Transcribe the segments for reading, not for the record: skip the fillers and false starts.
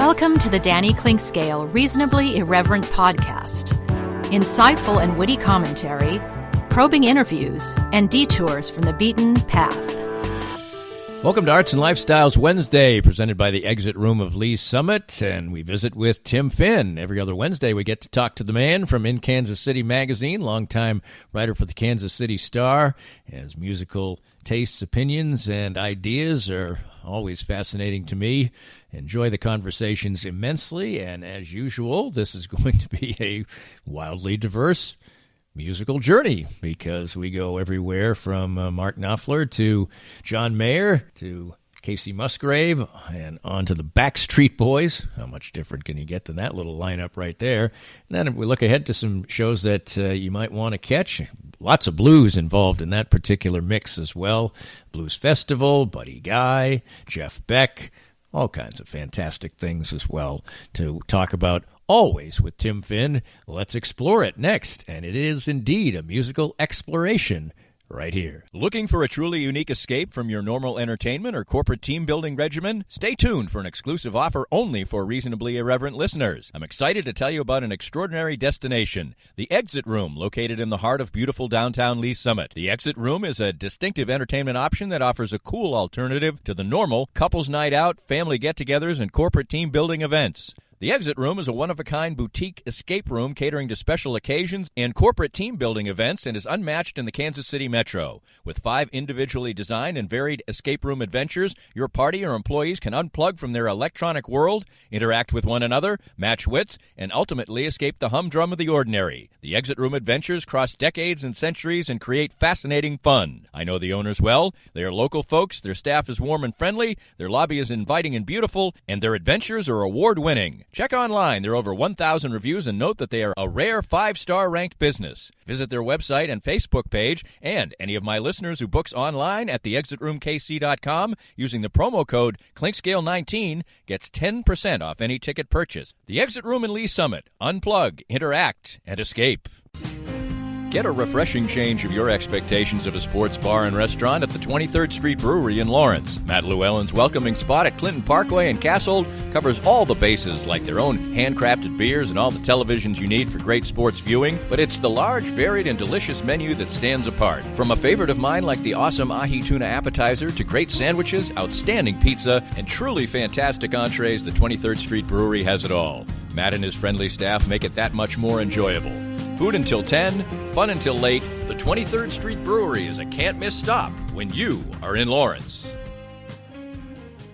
Welcome to the Danny Clinkscale Reasonably Irreverent podcast. Insightful and witty commentary, probing interviews, and detours from the beaten path. Welcome to Arts and Lifestyles Wednesday, presented by the Exit Room of Lee's Summit, and we visit with Tim Finn. Every other Wednesday, we get to talk to the man from In Kansas City magazine, longtime writer for the Kansas City Star. His musical tastes, opinions, and ideas are always fascinating to me. Enjoy the conversations immensely, and as usual, this is going to be a wildly diverse musical journey because we go everywhere from Mark Knopfler to John Mayer to Kacey Musgrave and on to the Backstreet Boys. How much different can you get than that little lineup right there? And then we look ahead to some shows that you might want to catch. Lots of blues involved in that particular mix as well. Blues Festival, Buddy Guy, Jeff Beck, all kinds of fantastic things as well to talk about. Always with Tim Finn. Let's explore it next, and it is indeed a musical exploration right here. Looking for a truly unique escape from your normal entertainment or corporate team-building regimen? Stay tuned for an exclusive offer only for Reasonably Irreverent listeners. I'm excited to tell you about an extraordinary destination, the Exit Room, located in the heart of beautiful downtown Lee's Summit. The Exit Room is a distinctive entertainment option that offers a cool alternative to the normal couples night out, family get-togethers, and corporate team-building events. The Exit Room is a one-of-a-kind boutique escape room catering to special occasions and corporate team-building events and is unmatched in the Kansas City metro. With 5 individually designed and varied escape room adventures, your party or employees can unplug from their electronic world, interact with one another, match wits, and ultimately escape the humdrum of the ordinary. The Exit Room adventures cross decades and centuries and create fascinating fun. I know the owners well. They are local folks, their staff is warm and friendly, their lobby is inviting and beautiful, and their adventures are award-winning. Check online. There are over 1,000 reviews and note that they are a rare 5-star ranked business. Visit their website and Facebook page, and any of my listeners who books online at theexitroomkc.com using the promo code Clinkscale19 gets 10% off any ticket purchase. The Exit Room in Lee's Summit. Unplug, interact, and escape. Get a refreshing change of your expectations of a sports bar and restaurant at the 23rd Street Brewery in Lawrence. Matt Llewellyn's welcoming spot at Clinton Parkway and Castle covers all the bases, like their own handcrafted beers and all the televisions you need for great sports viewing, but it's the large, varied, and delicious menu that stands apart. From a favorite of mine like the awesome ahi tuna appetizer to great sandwiches, outstanding pizza, and truly fantastic entrees, the 23rd Street Brewery has it all. Matt and his friendly staff make it that much more enjoyable. Food until 10, fun until late. The 23rd Street Brewery is a can't-miss stop when you are in Lawrence.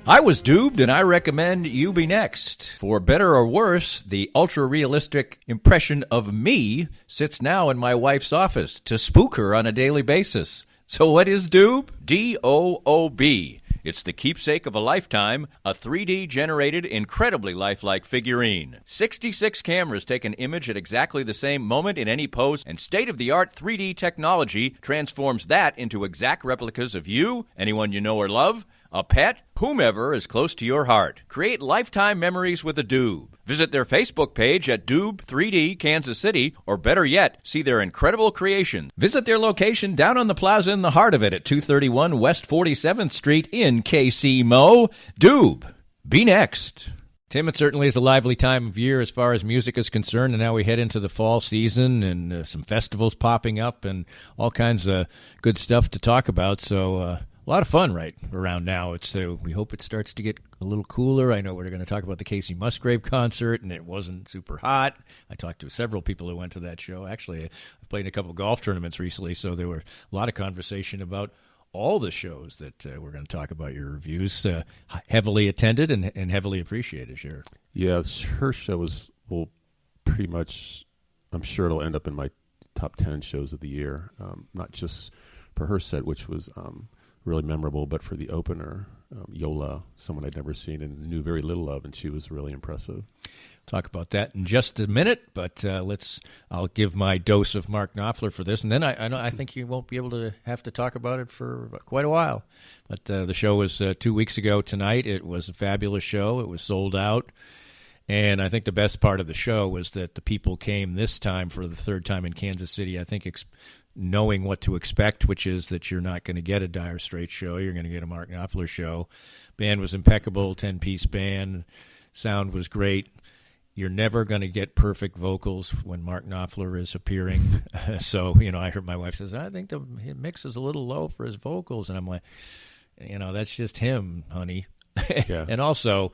I was duped, and I recommend you be next. For better or worse, the ultra-realistic impression of me sits now in my wife's office to spook her on a daily basis. So what is Doob? D-O-O-B. It's the keepsake of a lifetime, a 3D-generated, incredibly lifelike figurine. 66 cameras take an image at exactly the same moment in any pose, and state-of-the-art 3D technology transforms that into exact replicas of you, anyone you know or love, a pet, whomever is close to your heart. Create lifetime memories with a Doob. Visit their Facebook page at Doob 3D Kansas City, or better yet, see their incredible creations. Visit their location down on the plaza in the heart of it at 231 West 47th Street in KC Mo. Doob, be next. Tim, it certainly is a lively time of year as far as music is concerned, and now we head into the fall season and some festivals popping up and all kinds of good stuff to talk about, so a lot of fun right around now. We hope it starts to get a little cooler. I know we're going to talk about the Kacey Musgrave concert, and it wasn't super hot. I talked to several people who went to that show. Actually, I've played in a couple golf tournaments recently, so there were a lot of conversation about all the shows that we're going to talk about. Your reviews, heavily attended and heavily appreciated, sure. Yeah, her show will pretty much, I'm sure it'll end up in my top 10 shows of the year, not just for her set, which was really memorable, but for the opener, Yola, someone I'd never seen and knew very little of, and she was really impressive. Talk about that in just a minute, but I'll give my dose of Mark Knopfler for this, and then I think you won't be able to have to talk about it for quite a while. But the show was 2 weeks ago tonight. It was a fabulous show. It was sold out. And I think the best part of the show was that the people came this time for the third time in Kansas City, I think knowing what to expect, which is that you're not going to get a Dire Straits show. You're going to get a Mark Knopfler show. Band was impeccable, 10-piece band. sound was great. You're never going to get perfect vocals when Mark Knopfler is appearing. So, I heard my wife says, I think the mix is a little low for his vocals. And I'm like, that's just him, honey. Yeah. And also,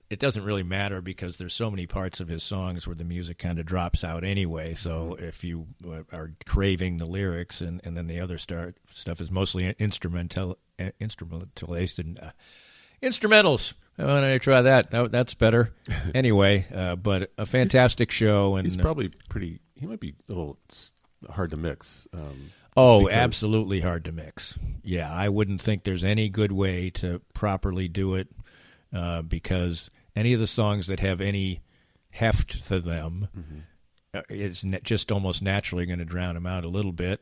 it doesn't really matter because there's so many parts of his songs where the music kind of drops out anyway. So if you are craving the lyrics and then the other stuff is mostly instrumentalized and instrumentals. I want to try that. That's better. Anyway, but a fantastic show. And he's probably he might be a little hard to mix. Absolutely hard to mix. Yeah, I wouldn't think there's any good way to properly do it because any of the songs that have any heft to them is just almost naturally going to drown them out a little bit.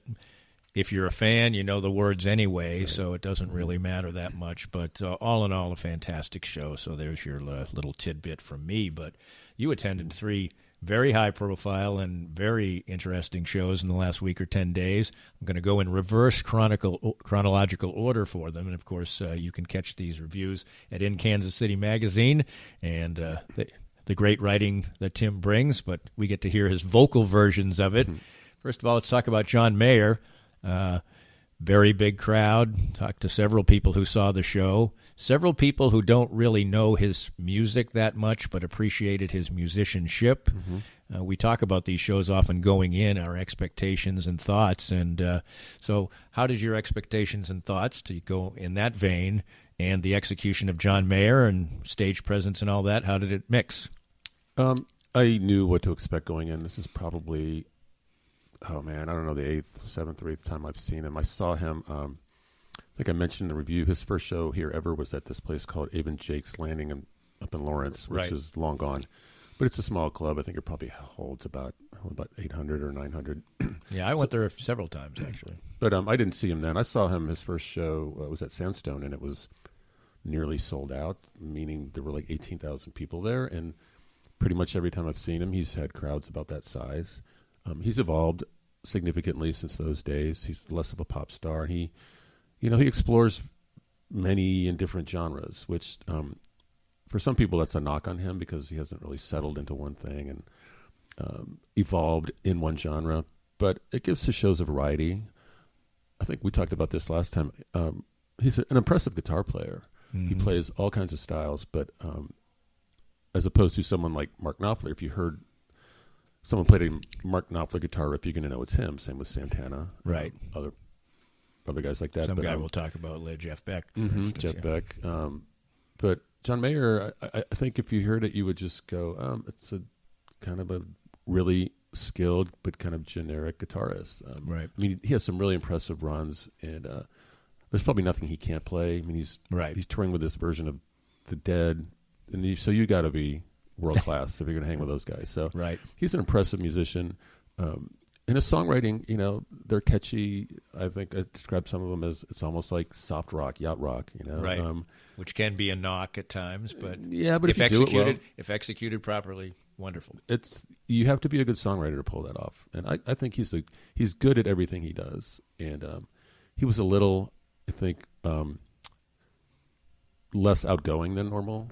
If you're a fan, you know the words anyway, right. So it doesn't really matter that much. But all in all, a fantastic show. So there's your little tidbit from me. But you attended 3 very high-profile and very interesting shows in the last week or 10 days. I'm going to go in reverse chronological order for them. And, of course, you can catch these reviews at In Kansas City Magazine and the great writing that Tim brings. But we get to hear his vocal versions of it. First of all, let's talk about John Mayer. Very big crowd. Talked to several people who saw the show. Several people who don't really know his music that much but appreciated his musicianship. We talk about these shows often going in, our expectations and thoughts. And so how did your expectations and thoughts to go in that vein and the execution of John Mayer and stage presence and all that, how did it mix? I knew what to expect going in. This is probably... I don't know, the 7th or 8th time I've seen him. I saw him, I think I mentioned in the review, his first show here ever was at this place called Abe and Jake's Landing up in Lawrence, which is long gone. But it's a small club. I think it probably holds about 800 or 900. Yeah, I went there several times, actually. But I didn't see him then. I saw him, his first show was at Sandstone, and it was nearly sold out, meaning there were like 18,000 people there. And pretty much every time I've seen him, he's had crowds about that size. He's evolved significantly since those days. He's less of a pop star. He explores many and different genres, which for some people that's a knock on him because he hasn't really settled into one thing and evolved in one genre. But it gives his shows a variety. I think we talked about this last time. He's an impressive guitar player. He plays all kinds of styles, but as opposed to someone like Mark Knopfler, if you heard someone played a Mark Knopfler guitar riff, you're going to know it's him. Same with Santana. Right. Other guys like that. Some guy we'll talk about, Jeff Beck. Jeff Beck. But John Mayer, I think if you heard it, you would just go, it's a kind of a really skilled but kind of generic guitarist. Right. I mean, he has some really impressive runs, and there's probably nothing he can't play. I mean, he's touring with this version of The Dead, and so you got to be world class if you're going to hang with those guys. So he's an impressive musician. In his songwriting, they're catchy. I think I describe some of them as it's almost like soft rock, yacht rock. Which can be a knock at times, but but if you do it well, if executed properly, wonderful. You have to be a good songwriter to pull that off, and I think he's good at everything he does. And he was a little, I think, less outgoing than normal,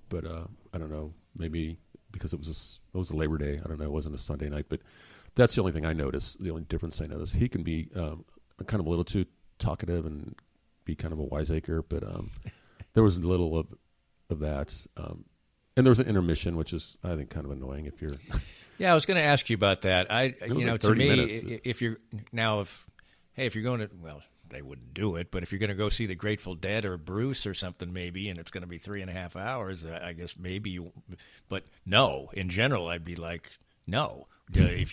but I don't know. Maybe because it was a Labor Day. I don't know. It wasn't a Sunday night, but that's the only thing I noticed. The only difference I noticed. He can be kind of a little too talkative and be kind of a wiseacre, but there was a little of that. And there was an intermission, which is I think kind of annoying if you're. Yeah, I was going to ask you about that. To me, minutes. if you're going to they wouldn't do it, but if you're going to go see the Grateful Dead or Bruce or something maybe, and it's going to be 3.5 hours, I guess maybe but no, in general, I'd be like, no. If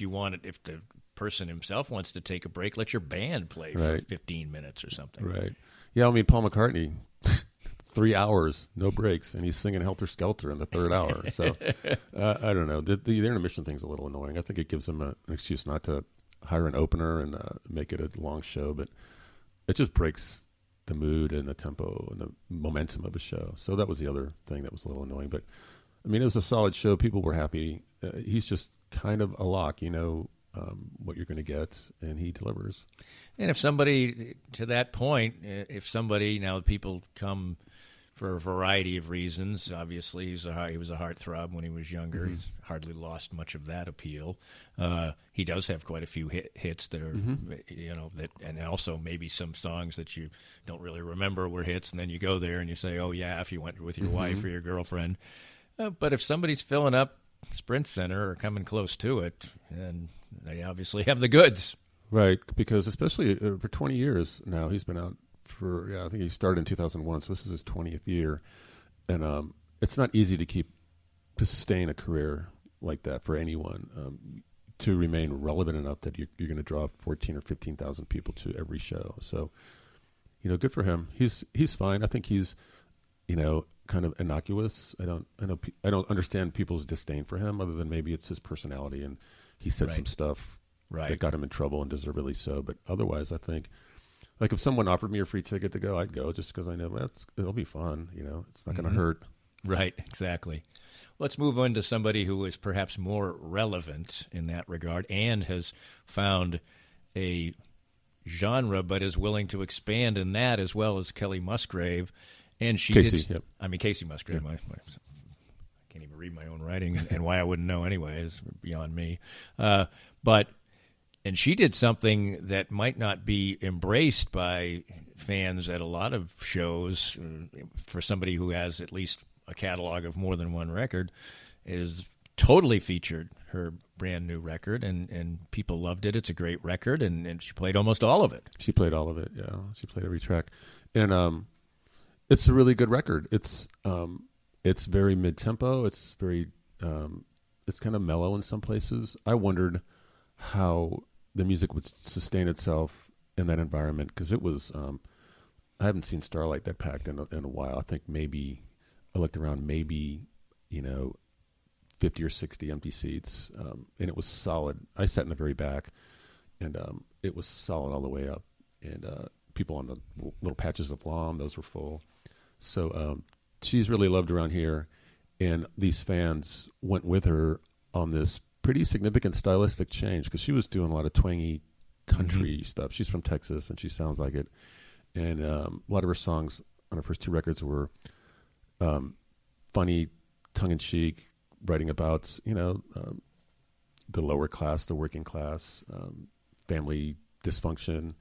the person himself wants to take a break, let your band play for 15 minutes or something. Right. Yeah, I mean, Paul McCartney, 3 hours, no breaks, and he's singing Helter Skelter in the third hour. So, I don't know. The intermission thing's a little annoying. I think it gives them an excuse not to hire an opener and make it a long show, but it just breaks the mood and the tempo and the momentum of a show. So that was the other thing that was a little annoying. But, I mean, it was a solid show. People were happy. He's just kind of a lock, what you're going to get, and he delivers. And if somebody, to that point, now people come for a variety of reasons. Obviously, he was a heartthrob when he was younger. Mm-hmm. He's hardly lost much of that appeal. He does have quite a few hits that are, that, and also maybe some songs that you don't really remember were hits, and then you go there and you say, oh, yeah, if you went with your wife or your girlfriend. But if somebody's filling up Sprint Center or coming close to it, then they obviously have the goods. Right, because especially for 20 years now, he's been out for, I think he started in 2001, so this is his 20th year. And it's not easy to sustain a career like that for anyone, to remain relevant enough that you're going to draw 14 or 15,000 people to every show. So, good for him. He's fine. I think he's, kind of innocuous. I don't understand people's disdain for him, other than maybe it's his personality and he said some stuff that got him in trouble, and deservedly so. But otherwise, I think, like, if someone offered me a free ticket to go, I'd go, just because I know it'll be fun. It's not going to hurt. Right, exactly. Let's move on to somebody who is perhaps more relevant in that regard and has found a genre, but is willing to expand in that, as well as Kacey Musgrave. And Kacey Musgrave. Yep. I can't even read my own writing, and why I wouldn't know anyway is beyond me. And she did something that might not be embraced by fans at a lot of shows. For somebody who has at least a catalog of more than one record, is totally featured her brand new record, and people loved it. It's a great record, and she played almost all of it. She played all of it, yeah. She played every track. And it's a really good record. It's very mid-tempo. It's very it's kind of mellow in some places. I wondered how the music would sustain itself in that environment, because it was I haven't seen Starlight that packed in a while. I think I looked around, 50 or 60 empty seats, and it was solid. I sat in the very back, and it was solid all the way up. And people on the little patches of lawn, those were full. So she's really loved around here, and these fans went with her on this pretty significant stylistic change, because she was doing a lot of twangy country stuff. She's from Texas, and she sounds like it. And a lot of her songs on her first two records were funny, tongue-in-cheek, writing about, the lower class, the working class, family dysfunction.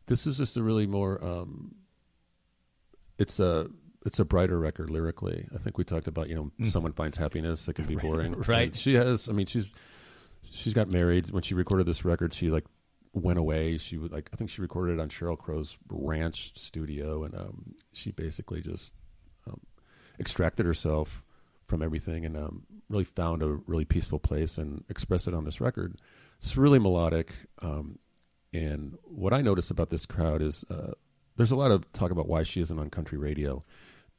This is just a really more, it's a brighter record lyrically. I think we talked about, someone finds happiness, it can be boring. Right. And she's got married. When she recorded this record, she went away. She would I think she recorded it on Sheryl Crow's ranch studio, and she basically just extracted herself from everything, and really found a really peaceful place and expressed it on this record. It's really melodic. And what I notice about this crowd is there's a lot of talk about why she isn't on country radio,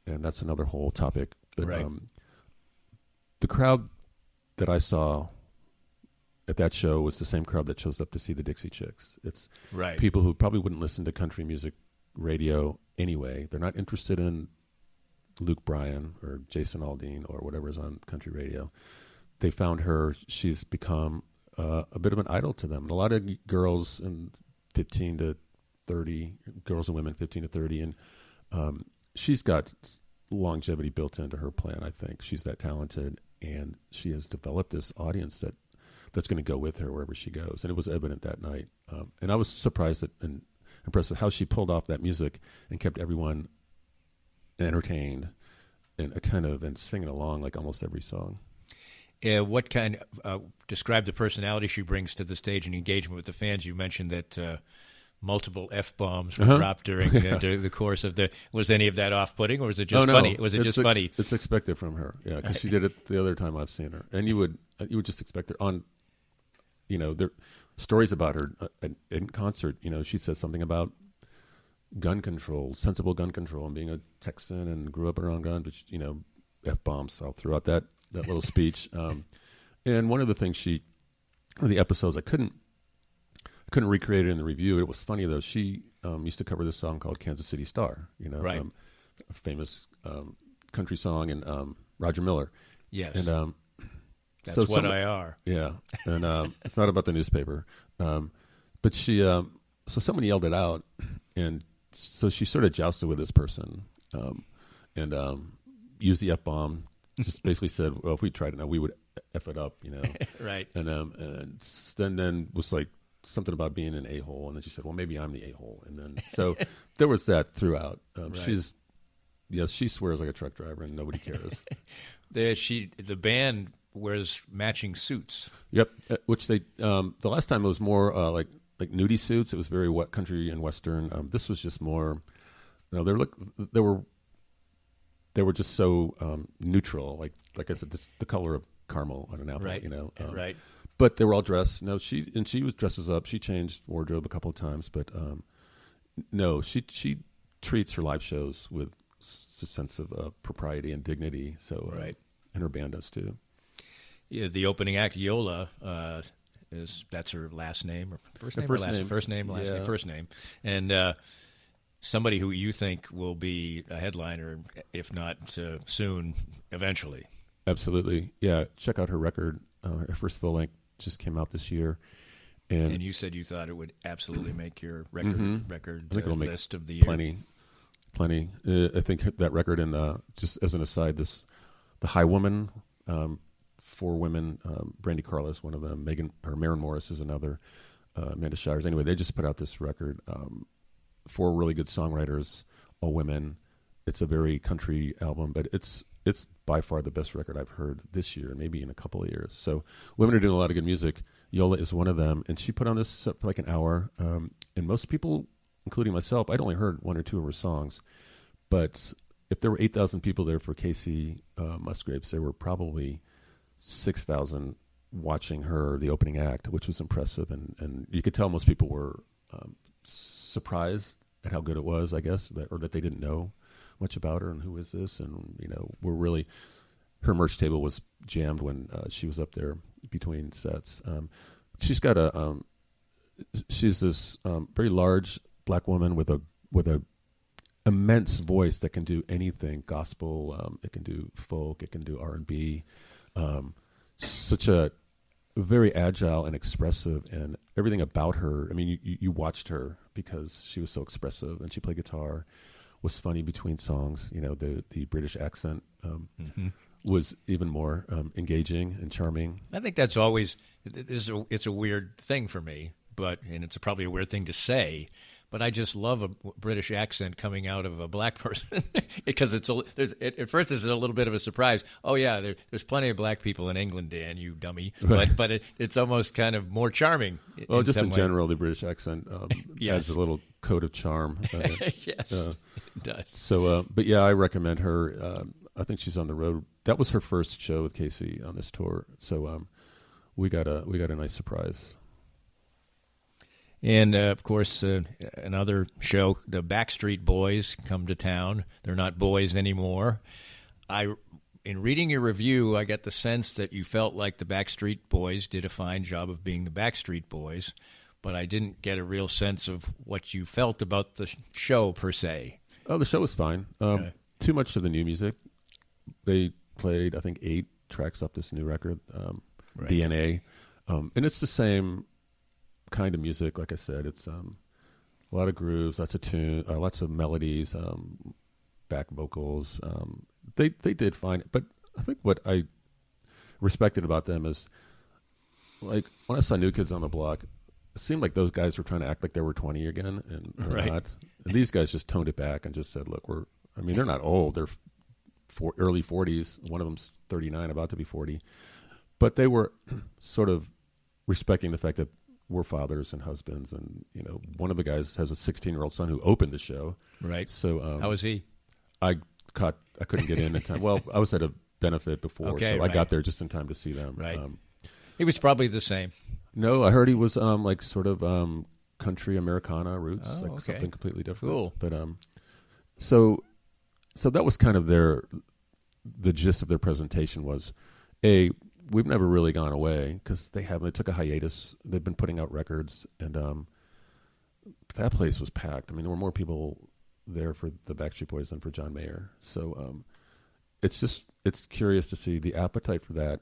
and that's another whole topic. But the crowd that I saw at that show was the same crowd that shows up to see the Dixie Chicks. It's people who probably wouldn't listen to country music radio anyway. They're not interested in Luke Bryan or Jason Aldean or whatever's on country radio. They found her. She's become a bit of an idol to them. And a lot of girls in 15 to 30, girls and women 15 to 30, and she's got longevity built into her plan, I think. She's that talented, and she has developed this audience that's going to go with her wherever she goes. And it was evident that night. And I was surprised and impressed with how she pulled off that music and kept everyone entertained and attentive and singing along like almost every song. What kind describe the personality she brings to the stage and engagement with the fans? You mentioned that multiple F-bombs were dropped during the course of was any of that off-putting, or was it just funny? Was it just funny? It's expected from her, yeah, because she did it the other time I've seen her. And you would just expect her on, there stories about her in concert. She says something about gun control, sensible gun control, and being a Texan and grew up around guns, but, F-bombs all throughout that little speech. And one of the things the episodes I couldn't recreate it in the review. It was funny though. She used to cover this song called "Kansas City Star," a famous country song, and Roger Miller. Yes, and that's so what I are. Yeah, and it's not about the newspaper, but she. So someone yelled it out, and so she sort of jousted with this person, and used the F-bomb. Just basically said, well, if we tried it now, we would F it up, Right. And then was like something about being an a-hole, and then she said, well, maybe I'm the a-hole, and then so there was that throughout. Right. She swears like a truck driver, and nobody cares. The band wears matching suits. Yep, which they the last time it was more like nudie suits. It was very wet country and western. This was just more. They were just so neutral, like I said, the color of caramel on an apple, Right. Right. But they were all dressed. No, she was dresses up. She changed wardrobe a couple of times, but no, she treats her live shows with a sense of propriety and dignity. So, right. And her band does too. Yeah, the opening act, Yola, that's her last name or first name? First name, last name, first name, and somebody who you think will be a headliner, if not soon, eventually. Absolutely, yeah. Check out her record. Her first full length just came out this year, and you said you thought it would absolutely make your record I think it'll list make of the year. Plenty. I think that record, and just as an aside, the High Woman, 4 women, Brandy Carlos, one of them, Maren Morris is another, Amanda Shires. Anyway, they just put out this record. 4 really good songwriters, all women. It's a very country album, but it's by far the best record I've heard this year, maybe in a couple of years. So women are doing a lot of good music. Yola is one of them, and she put on this for like an hour. And most people, including myself, I'd only heard 1 or 2 of her songs, but if there were 8,000 people there for Kacey Musgraves, there were probably 6,000 watching her, the opening act, which was impressive. And you could tell most people were surprised at how good it was, I guess, or that they didn't know much about her and who is this. And, her merch table was jammed when she was up there between sets. She's got she's this very large black woman with a immense voice that can do anything, gospel, it can do folk, it can do R&B. Such a very agile and expressive, and everything about her. I mean, you watched her because she was so expressive, and she played guitar, was funny between songs. The British accent was even more engaging and charming. I think that's always it's a weird thing for me, and it's probably a weird thing to say. But I just love a British accent coming out of a black person because at first it's a little bit of a surprise. Oh yeah, there's plenty of black people in England, Dan, you dummy. Right. But it's almost kind of more charming. Well, just in general, the British accent yes. has a little coat of charm. Yes, it does. So, but yeah, I recommend her. I think she's on the road. That was her first show with Kacey on this tour. So we got a nice surprise. And, of course, another show, the Backstreet Boys come to town. They're not boys anymore. In reading your review, I get the sense that you felt like the Backstreet Boys did a fine job of being the Backstreet Boys, but I didn't get a real sense of what you felt about the show, per se. Oh, the show was fine. Okay. Too much of the new music. They played, I think, 8 tracks off this new record, Right. DNA. And it's the same kind of music. Like I said, it's a lot of grooves, lots of tune, lots of melodies, back vocals. They did fine, but I think what I respected about them is, like, when I saw New Kids on the Block, it seemed like those guys were trying to act like they were 20 again, and they're Right. not. And these guys just toned it back and just said, "Look, they're not old; they're early 40s. One of them's 39, about to be 40, but they were sort of respecting the fact that we're fathers and husbands, and one of the guys has a 16-year-old son who opened the show. Right. So how was he? I couldn't get in time. Well, I was at a benefit before, Okay, so right. I got there just in time to see them. Right. He was probably the same. No, I heard he was like sort of country Americana roots, Oh, like okay. something completely different. Cool. But so that was kind of the gist of their presentation was, we've never really gone away because they took a hiatus. They've been putting out records, and that place was packed. I mean, there were more people there for the Backstreet Boys than for John Mayer. So it's curious to see the appetite for that.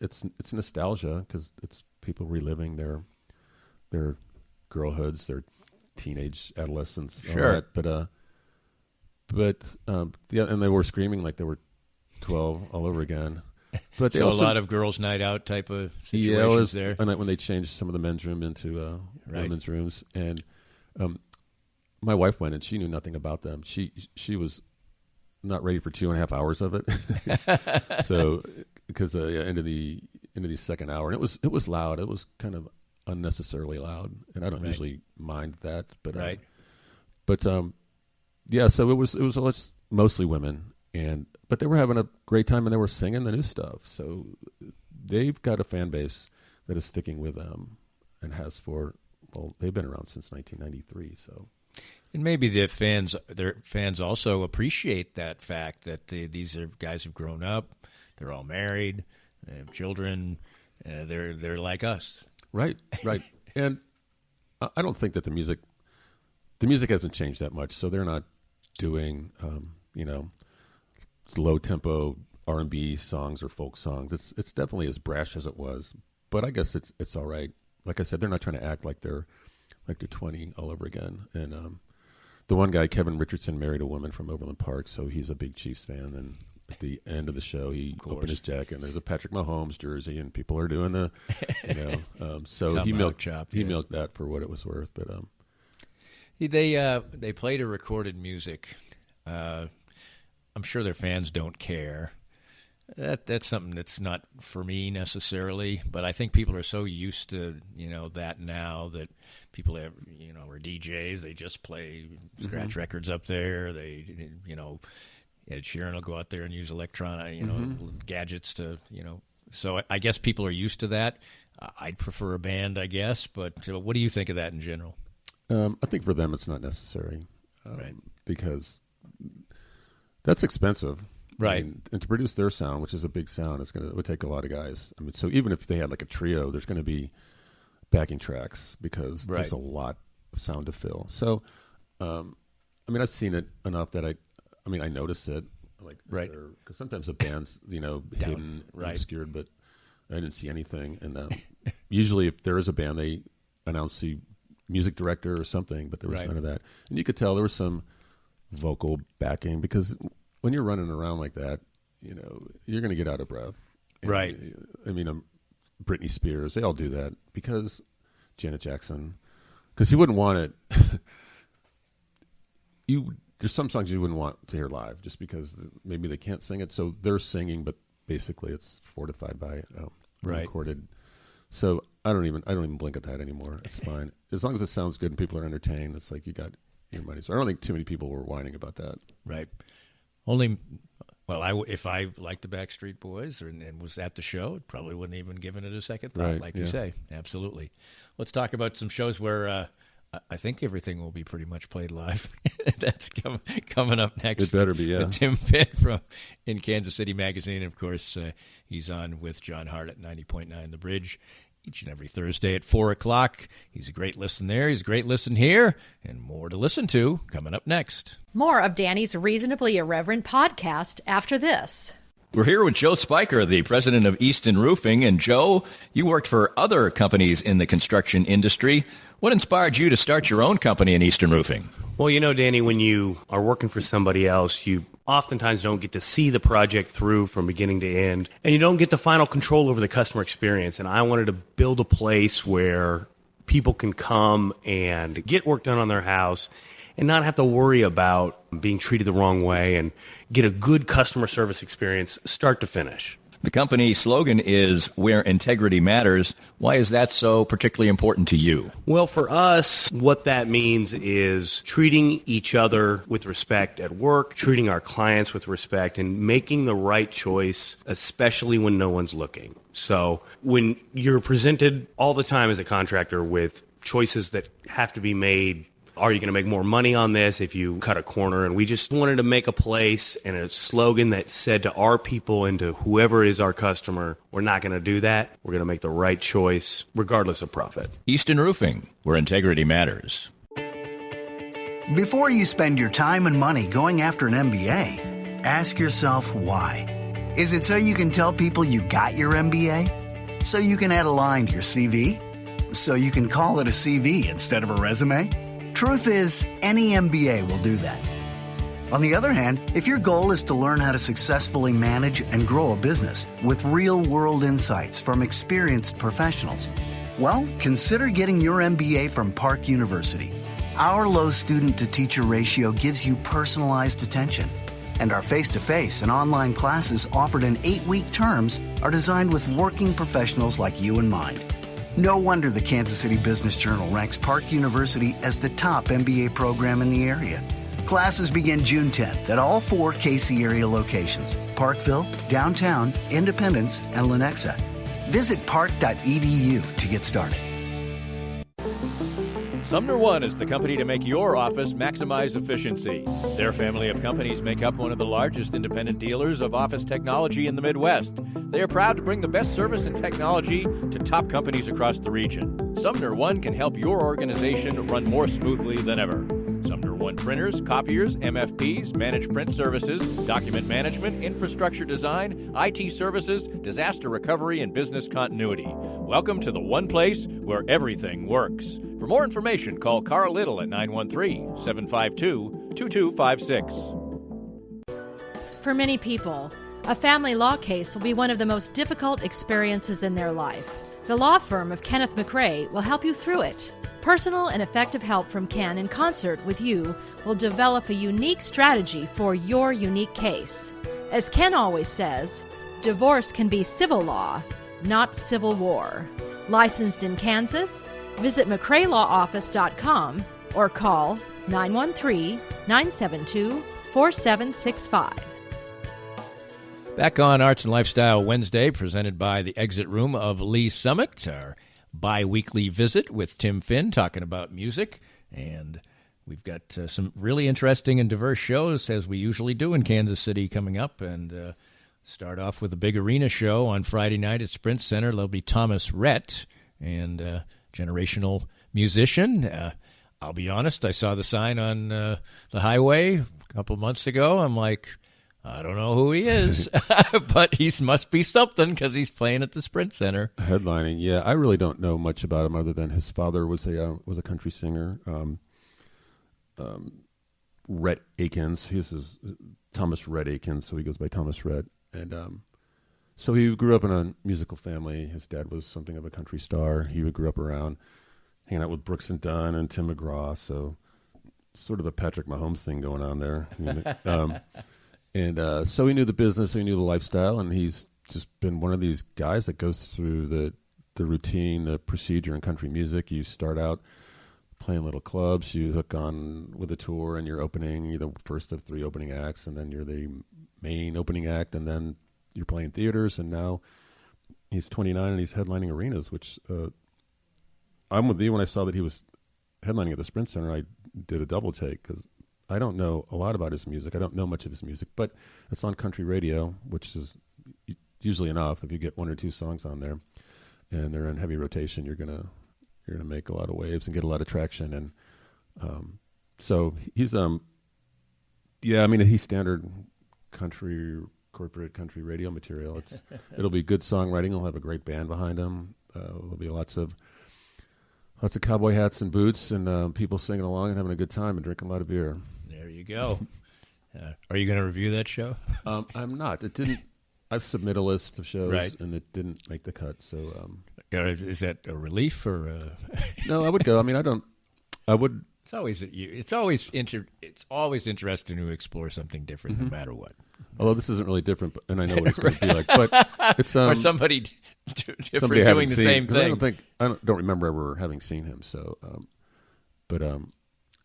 It's nostalgia because it's people reliving their girlhoods, their teenage adolescence. Sure. But But yeah, and they were screaming like they were 12 all over again. But so also, a lot of girls' night out type of situations yeah, it was, there. And when they changed some of the men's room into right. women's rooms, and my wife went and she knew nothing about them. She was not ready for 2.5 hours of it. So because into the second hour, and it was loud. It was kind of unnecessarily loud, and I don't right. usually mind that. But right. Yeah, so it was mostly women, but they were having a great time and they were singing the new stuff. So they've got a fan base that is sticking with them and has they've been around since 1993. So, and maybe their fans also appreciate that fact that these guys have grown up, they're all married, they have children, they're like us. Right. And I don't think that the music hasn't changed that much. So they're not doing, low tempo R&B songs or folk songs. It's definitely as brash as it was, but I guess it's all right. Like I said, they're not trying to act like they're 20 all over again. And the one guy, Kevin Richardson, married a woman from Overland Park, so he's a big Chiefs fan. And at the end of the show, he opened his jacket, and there's a Patrick Mahomes jersey, and people are doing the, so he milked that for what it was worth. But they played a recorded music. I'm sure their fans don't care. That's something that's not for me necessarily, but I think people are so used to that now that people have are DJs. They just play scratch mm-hmm. records up there. They Ed Sheeran will go out there and use electronic mm-hmm. gadgets to So I guess people are used to that. I'd prefer a band, I guess, but what do you think of that in general? I think for them it's not necessary, right? Because that's expensive. Right. I mean, and to produce their sound, which is a big sound, it would take a lot of guys. I mean, so even if they had like a trio, there's going to be backing tracks because right. there's a lot of sound to fill. So, I've seen it enough that I notice it. Like, right. Because sometimes the band's, hidden, right. obscured, but I didn't see anything. And usually if there is a band, they announce the music director or something, but there was right. none of that. And you could tell there was some vocal backing because when you're running around like that, you're going to get out of breath. And, right. Britney Spears, they all do that because Janet Jackson, because you wouldn't want it. There's some songs you wouldn't want to hear live just because maybe they can't sing it. So they're singing, but basically it's fortified by right. recorded. So I don't even blink at that anymore. It's fine. As long as it sounds good and people are entertained, it's like you got your money. So I don't think too many people were whining about that. Right. If I liked the Backstreet Boys and was at the show, probably wouldn't even given it a second thought, right, like you say. Absolutely. Let's talk about some shows where I think everything will be pretty much played live. That's coming up next. It better be, yeah. With Tim Finn from In Kansas City Magazine. Of course, he's on with John Hart at 90.9 The Bridge each and every Thursday at 4 o'clock. He's a great listen there. He's a great listen here. And more to listen to coming up next. More of Danny's Reasonably Irreverent podcast after this. We're here with Joe Spiker, the president of Easton Roofing. And Joe, you worked for other companies in the construction industry. What inspired you to start your own company in Easton Roofing? Well, Danny, when you are working for somebody else, you oftentimes don't get to see the project through from beginning to end, and you don't get the final control over the customer experience. And I wanted to build a place where people can come and get work done on their house and not have to worry about being treated the wrong way and get a good customer service experience start to finish. The company slogan is Where Integrity Matters. Why is that so particularly important to you? Well, for us, what that means is treating each other with respect at work, treating our clients with respect, and making the right choice, especially when no one's looking. So when you're presented all the time as a contractor with choices that have to be made, are you going to make more money on this if you cut a corner? And we just wanted to make a place and a slogan that said to our people and to whoever is our customer, we're not going to do that. We're going to make the right choice regardless of profit. Easton Roofing, where integrity matters. Before you spend your time and money going after an MBA, ask yourself why. Is it so you can tell people you got your MBA? So you can add a line to your CV? So you can call it a CV instead of a resume? Truth is, any MBA will do that. On the other hand, if your goal is to learn how to successfully manage and grow a business with real-world insights from experienced professionals, well, consider getting your MBA from Park University. Our low student-to-teacher ratio gives you personalized attention, and our face-to-face and online classes offered in 8-week terms are designed with working professionals like you in mind. No wonder the Kansas City Business Journal ranks Park University as the top MBA program in the area. Classes begin June 10th at all 4 Kacey area locations: Parkville, Downtown, Independence, and Lenexa. Visit park.edu to get started. Sumner One is the company to make your office maximize efficiency. Their family of companies make up one of the largest independent dealers of office technology in the Midwest. They are proud to bring the best service and technology to top companies across the region. Sumner One can help your organization run more smoothly than ever. Sumner One printers, copiers, MFPs, managed print services, document management, infrastructure design, IT services, disaster recovery, and business continuity. Welcome to the one place where everything works. For more information, call Carl Little at 913-752-2256. For many people, a family law case will be one of the most difficult experiences in their life. The law firm of Kenneth McRae will help you through it. Personal and effective help from Ken in concert with you will develop a unique strategy for your unique case. As Ken always says, divorce can be civil law, not civil war. Licensed in Kansas? Visit McRaeLawOffice.com or call 913-972-4765. Back on Arts and Lifestyle Wednesday, presented by the Exit Room of Lee Summit, our bi-weekly visit with Tim Finn talking about music. And we've got some really interesting and diverse shows, as we usually do in Kansas City, coming up. And start off with a big arena show on Friday night at Sprint Center. There'll be Thomas Rhett, and generational musician. I'll be honest, I saw the sign on the highway a couple of months ago. I'm like, I don't know who he is, but he must be something because he's playing at the Sprint Center. Headlining, yeah. I really don't know much about him other than his father was a country singer. Rhett Akins, Thomas Rhett Akins, so he goes by Thomas Rhett. And so he grew up in a musical family. His dad was something of a country star. He grew up around hanging out with Brooks and Dunn and Tim McGraw, so sort of a Patrick Mahomes thing going on there. And so he knew the business, he knew the lifestyle, and he's just been one of these guys that goes through the routine, the procedure in country music. You start out playing little clubs, you hook on with a tour, and you're the first of 3 opening acts, and then you're the main opening act, and then you're playing theaters, and now he's 29 and he's headlining arenas, which I'm with you. When I saw that he was headlining at the Sprint Center, I did a double take because I don't know a lot about his music. I don't know much of his music, but it's on country radio, which is usually enough. If you get 1 or 2 songs on there and they're in heavy rotation, you're gonna make a lot of waves and get a lot of traction. And so he's he's standard corporate country radio material. It'll be good songwriting. He'll have a great band behind him. There'll be lots of cowboy hats and boots and people singing along and having a good time and drinking a lot of beer. There you go. Are you going to review that show? I'm not. It didn't. I've submitted a list of shows, right, and it didn't make the cut. So, is that a relief or? No, I would go. I mean, I would. It's always interesting to explore something different, no matter what. Although this isn't really different, and I know what it's going to be like, but it's or somebody different doing the same thing. I don't remember ever having seen him. So,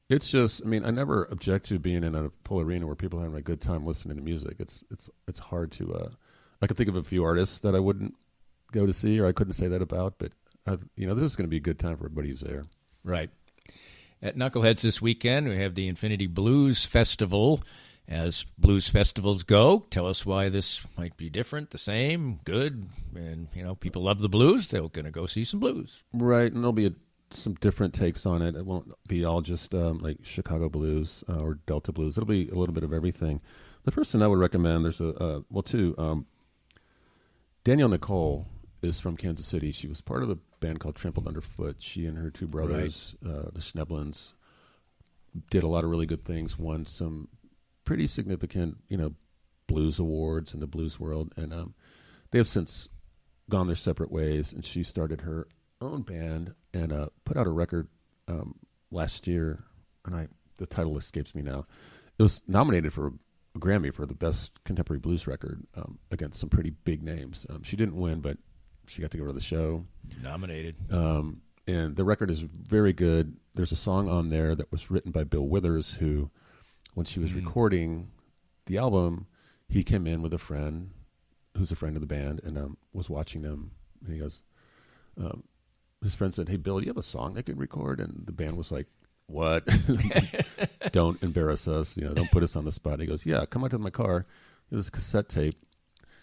it's just. I mean, I never object to being in a full arena where people are having a good time listening to music. It's hard to. I could think of a few artists that I wouldn't go to see, or I couldn't say that about. But this is going to be a good time for everybody who's there. Right. At Knuckleheads this weekend, we have the Infinity Blues Festival. As blues festivals go, tell us why this might be different, the same, good, and people love the blues. They're going to go see some blues, right? And there'll be some different takes on it. It won't be all just like Chicago blues or Delta blues. It'll be a little bit of everything. The person I would recommend, there's two. Danielle Nicole is from Kansas City. She was part of a band called Trampled Underfoot. She and her 2 brothers, the Schneblins, did a lot of really good things. Won some pretty significant, blues awards in the blues world, and they have since gone their separate ways. And she started her own band and put out a record last year, and the title escapes me now. It was nominated for a Grammy for the best contemporary blues record against some pretty big names. She didn't win, but she got to go to the show. Nominated. And the record is very good. There's a song on there that was written by Bill Withers, who, when she was recording the album, he came in with a friend who's a friend of the band and was watching them. And he goes, his friend said, "Hey, Bill, do you have a song they could record?" And the band was like, "What? Don't embarrass us. Don't put us on the spot." And he goes, "Yeah, come out to my car." It was a cassette tape.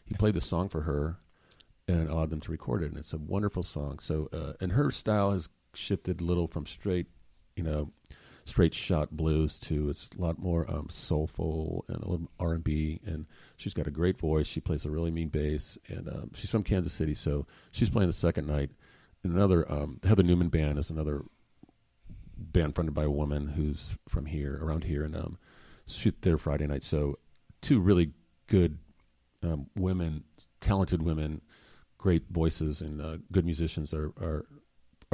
He played the song for her and allowed them to record it. And it's a wonderful song. So, and her style has shifted a little from straight shot blues to it's a lot more soulful and a little R&B. And she's got a great voice. She plays a really mean bass. And she's from Kansas City, so she's playing the second night. And another, the Heather Newman Band is another band fronted by a woman who's from here, around here, and she's there Friday night. So two really good women, talented women, great voices, and good musicians are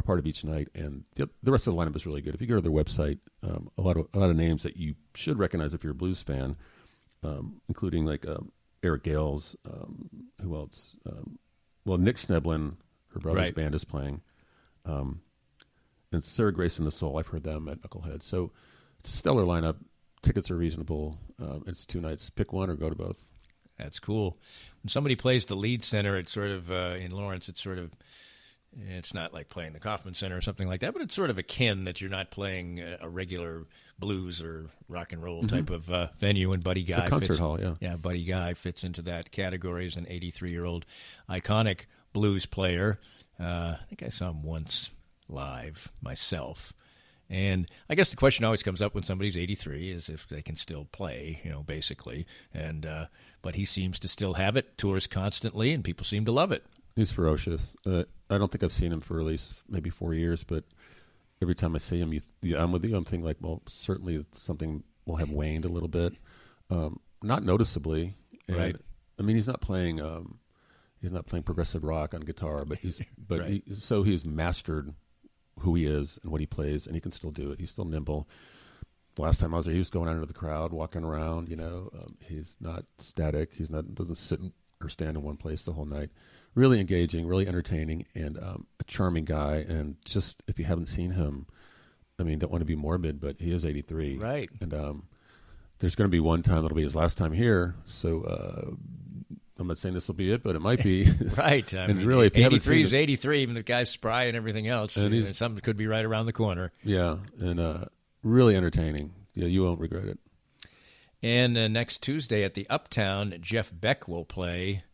part of each night. And the rest of the lineup is really good. If you go to their website, a lot of names that you should recognize if you're a blues fan, including like Eric Gales, who else? Nick Schneblin, her brother's band, is playing. And Sarah Grace and the Soul, I've heard them at Knucklehead. So it's a stellar lineup. Tickets are reasonable. It's 2 nights. Pick one or go to both. That's cool. When somebody plays the lead center, it's sort of, in Lawrence, it's not like playing the Kaufman Center or something like that, but it's sort of akin that you're not playing a regular blues or rock and roll type of venue. And Buddy Guy, it's a concert hall, yeah. Yeah, Buddy Guy fits into that category as an 83-year-old iconic blues player. I think I saw him once live myself. And I guess the question always comes up when somebody's 83 is if they can still play, basically. And but he seems to still have it, tours constantly, and people seem to love it. He's ferocious. I don't think I've seen him for at least maybe 4 years, but every time I see him, I'm with you. I'm thinking like, well, certainly something will have waned a little bit, not noticeably. And, right. I mean, he's not playing progressive rock on guitar, but right. He's mastered who he is and what he plays, and he can still do it. He's still nimble. The last time I was there, he was going out into the crowd, walking around. He's not static. Doesn't sit or stand in one place the whole night. Really engaging, really entertaining, and a charming guy. And just if you haven't seen him, I mean, don't want to be morbid, but he is 83, right? And there's going to be one time it'll be his last time here. So I'm not saying this will be it, but it might be. Right. And really, if you 83 is 83, even the guy's spry and everything else, and something could be right around the corner. Yeah, and really entertaining. Yeah, you won't regret it. And next Tuesday at the Uptown, Jeff Beck will play.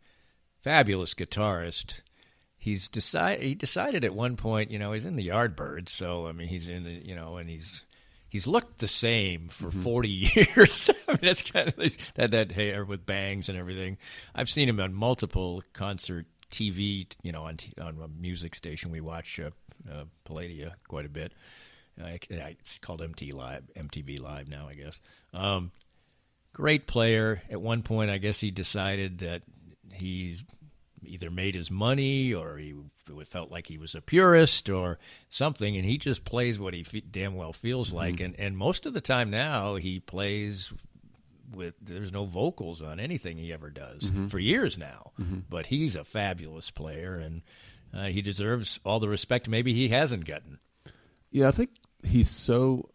Fabulous guitarist. He decided at one point, he's in the Yardbirds, so I mean he's in the, and he's looked the same for 40 years. I mean, that's kind of that hair with bangs and everything. I've seen him on multiple concert TV, on a music station we watch, Palladia, quite a bit. It's called MTV Live now, I guess. Great player. At one point, I guess he decided that he's either made his money or he felt like he was a purist or something, and he just plays what he damn well feels like. And most of the time now he plays there's no vocals on anything he ever does for years now. But he's a fabulous player, and he deserves all the respect maybe he hasn't gotten. Yeah, I think he's so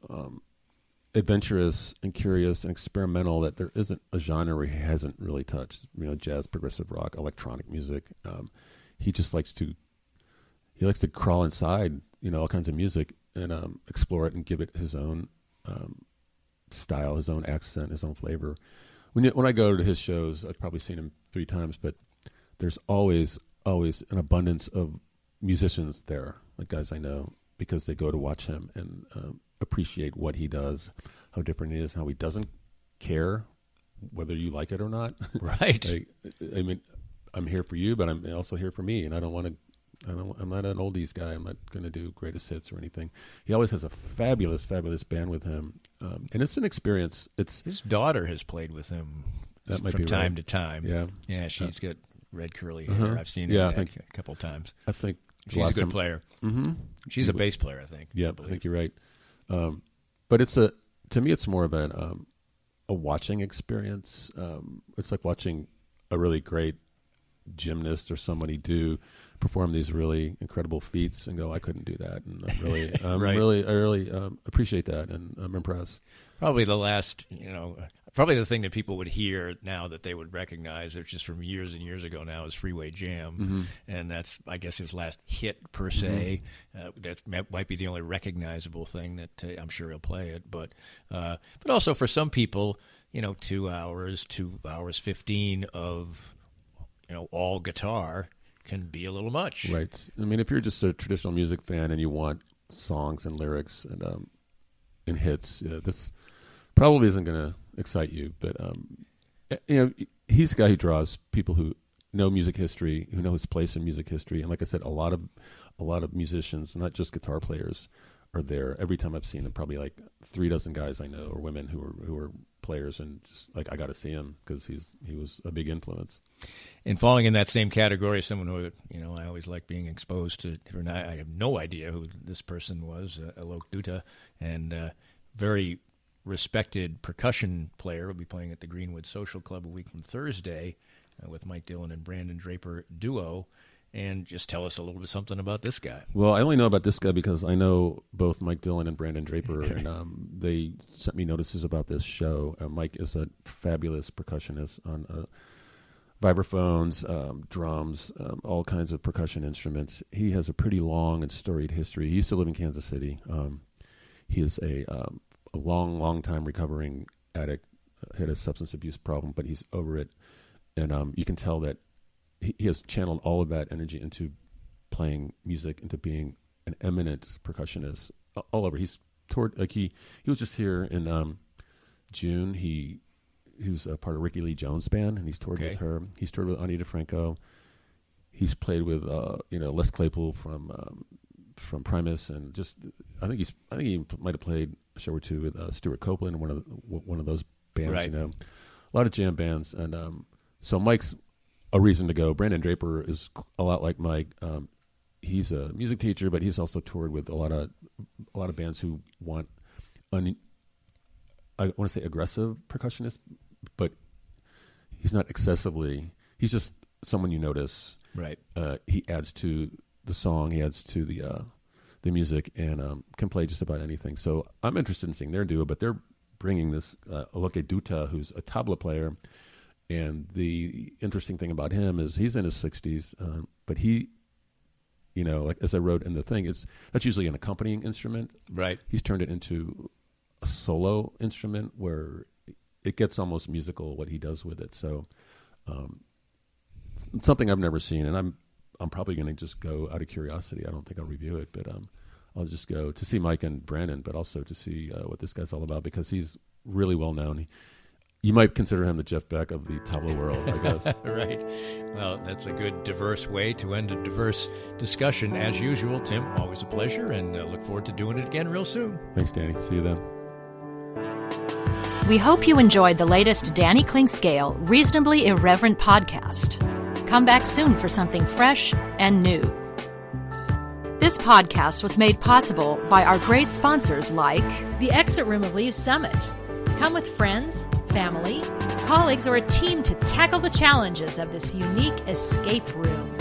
adventurous and curious and experimental that there isn't a genre where he hasn't really touched. Jazz, progressive rock, electronic music. He just likes to crawl inside, all kinds of music and explore it and give it his own style, his own accent, his own flavor. When I go to his shows, I've probably seen him 3 times, but there's always an abundance of musicians there, like guys I know, because they go to watch him and appreciate what he does, how different he is, how he doesn't care whether you like it or not. Right. I mean, I'm here for you, but I'm also here for me, and I don't want to I'm not an oldies guy. I'm not going to do greatest hits or anything. He always has a fabulous band with him, and it's an experience. His daughter has played with him from time to time. Yeah, she's got red curly hair. I've seen her a couple of times. I think she's a good player. Mm-hmm. She's a bass player, I think. Yeah, I think you're right. But to me, it's more about a watching experience. It's like watching a really great gymnast or somebody perform these really incredible feats and go, I couldn't do that. And I really appreciate that, and I'm impressed. Probably the thing that people would hear now that they would recognize, it's just from years and years ago now, is Freeway Jam. And that's, I guess, his last hit per se. That might be the only recognizable thing that I'm sure he'll play it. But also for some people, 2 hours 15 of all guitar can be a little much. Right. I mean, if you're just a traditional music fan and you want songs and lyrics and hits, this probably isn't going to excite you. But he's a guy who draws people who know music history, who know his place in music history. And like I said, a lot of musicians, not just guitar players, are there. Every time I've seen him, probably like 3 dozen guys I know or women who are players, and just like, I got to see him because he was a big influence. And falling in that same category, someone who I always like being exposed to. I have no idea who this person was, Alok Dutta, and very respected percussion player. Will be playing at the Greenwood Social Club a week from Thursday with Mike Dillon and Brandon Draper duo. And just tell us a little bit something about this guy. Well, I only know about this guy because I know both Mike Dillon and Brandon Draper, and they sent me notices about this show. Mike is a fabulous percussionist on vibraphones, drums, all kinds of percussion instruments. He has a pretty long and storied history. He used to live in Kansas City. He is a long time recovering addict, had a substance abuse problem, but he's over it. And you can tell that he has channeled all of that energy into playing music, into being an eminent percussionist all over. He's toured, like he was just here in June. He was a part of Ricky Lee Jones' band, and he's toured with her. He's toured with Ani DeFranco. He's played with Les Claypool from Primus, and just I think he might have played a show or two with Stuart Copeland, one of those bands. Right. A lot of jam bands, and so Mike's a reason to go. Brandon Draper is a lot like Mike. He's a music teacher, but he's also toured with a lot of bands who want I want to say aggressive percussionist, but he's not excessively. He's just someone you notice. Right. He adds to the song. He adds to the music, and can play just about anything. So I'm interested in seeing their duo, but they're bringing this Alok Dutta, who's a tabla player. And the interesting thing about him is he's in his 60s, but he, like as I wrote in the thing, that's usually an accompanying instrument. Right. He's turned it into a solo instrument where it gets almost musical what he does with it. So it's something I've never seen, and I'm probably going to just go out of curiosity. I don't think I'll review it, but I'll just go to see Mike and Brandon, but also to see what this guy's all about, because he's really well known. You might consider him the Jeff Beck of the tabla world, I guess. Right. Well, that's a good, diverse way to end a diverse discussion. As usual, Tim, always a pleasure, and look forward to doing it again real soon. Thanks, Danny. See you then. We hope you enjoyed the latest Danny Klingscale Reasonably Irreverent podcast. Come back soon for something fresh and new. This podcast was made possible by our great sponsors like the Exit Room of Lee's Summit. Come with friends, family, colleagues, or a team to tackle the challenges of this unique escape room.